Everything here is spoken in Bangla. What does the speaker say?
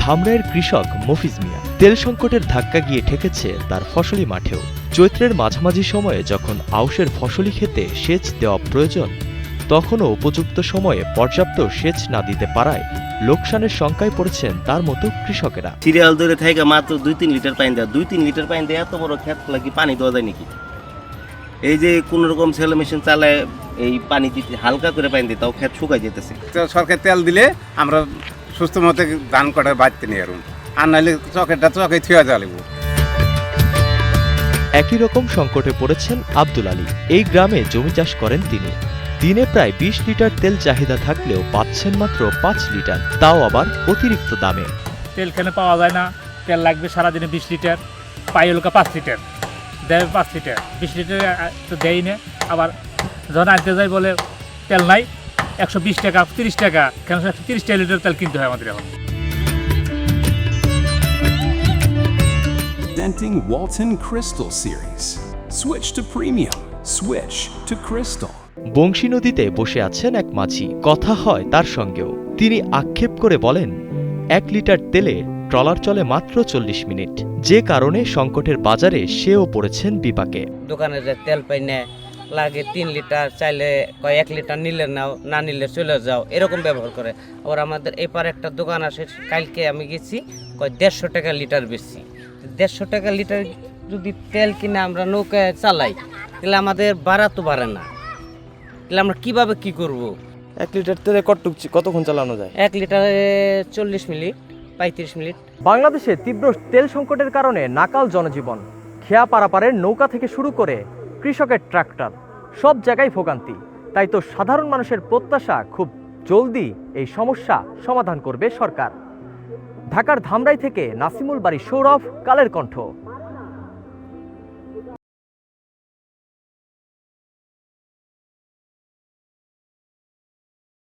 ধামরাইয়ের কৃষক মফিজ মিয়া। তেল সংকটের ধাক্কা গিয়ে ঠেকেছে তার ফসলি মাঠেও। চৈত্রের মাঝামাঝি সময়ে যখন আউশের ফসলি ক্ষেতে সেচ দেওয়া প্রয়োজন, তখনও উপযুক্ত সময়ে পর্যাপ্ত সেচ না দিতে পারায় লোকসানের শঙ্কায় পড়েছেন তার মতো কৃষকেরা। সিরিয়াল ধরে থাকে মাত্র 2-3 লিটার পানি দেয়। 2-3 লিটার পানি দেয় এত বড় ক্ষেত লাগি পানি দেওয়া যায় নাকি? এই যে কোন রকম সেলো মেশিন চালায় এই পানি দিতে, হালকা করে পানি দিতে, তাও ক্ষেত শুকাই যেতেছে। সরকার তেল দিলে আমরা সুস্থ মতো ধান কটা বাড়তে নিয়ে আসুন, আর নাহলে চকে থুয়া জ্বালিব। একই রকম সংকটে পড়েছেন আব্দুল আলী। এই গ্রামে জমি চাষ করেন তিনি। দিনে প্রায় 20 লিটার তেল চাহিদা থাকলেও পাচ্ছেন মাত্র 5 লিটার, তাও আবার অতিরিক্ত দামে। তেল কেন পাওয়া যায় না? তেল লাগবে সারাদিনে 20 লিটার, পাই হলো 5 লিটার, দেয় 5 লিটার, 20 লিটার তো দেয় না। আবার যখন আনতে যাই বলে তেল নাই, 120 টাকা 30 টাকা, কেন 130 লিটার তেল কিনতে হয় আমাদের এখন। Presenting Walton Crystal Series. Switch to premium. Switch to Crystal. Banshi নদীতে বসে আছেন এক মাঝি। কথা হয় তার সঙ্গেও। তিনি আক্ষেপ করে বলেন, 1 লিটার তেলে ট্রলার চলে মাত্র 40 মিনিট, যে কারণে সংকটের বাজারে সেও পড়েছেন বিপাকে। দোকানে যে তেল পাই না, লাগে 3 লিটার, চাইলে কয় 1 লিটার নিলে নাও, না নিলে চলে যাও, এরকম ব্যবহার করে। আবার আমাদের এপার একটা দোকান আসে, কালকে আমি গেছি, কয় 150 টাকা লিটার বেশি। 150 টাকা লিটার যদি তেল কিনে আমরা নৌকায় চালাই, তাহলে আমাদের ভাড়া তো বাড়ে না, তাহলে আমরা কিভাবে কি করব? 1 লিটার তেলে কতক্ষণ চালানো যায়? 1 লিটারে 40 মিনিট, 35 মিনিট। বাংলাদেশে তীব্র তেল সংকটের কারণে নাকাল জনজীবন। খেয়া পারাপারের নৌকা থেকে শুরু করে কৃষকের ট্রাক্টর, সব জায়গায় ভোগান্তি। তাই তো সাধারণ মানুষের প্রত্যাশা খুব জলদি এই সমস্যা সমাধান করবে সরকার। ঢাকার ধামরাই থেকে নাসিমুল বারী সৌরভ, কালের কণ্ঠ।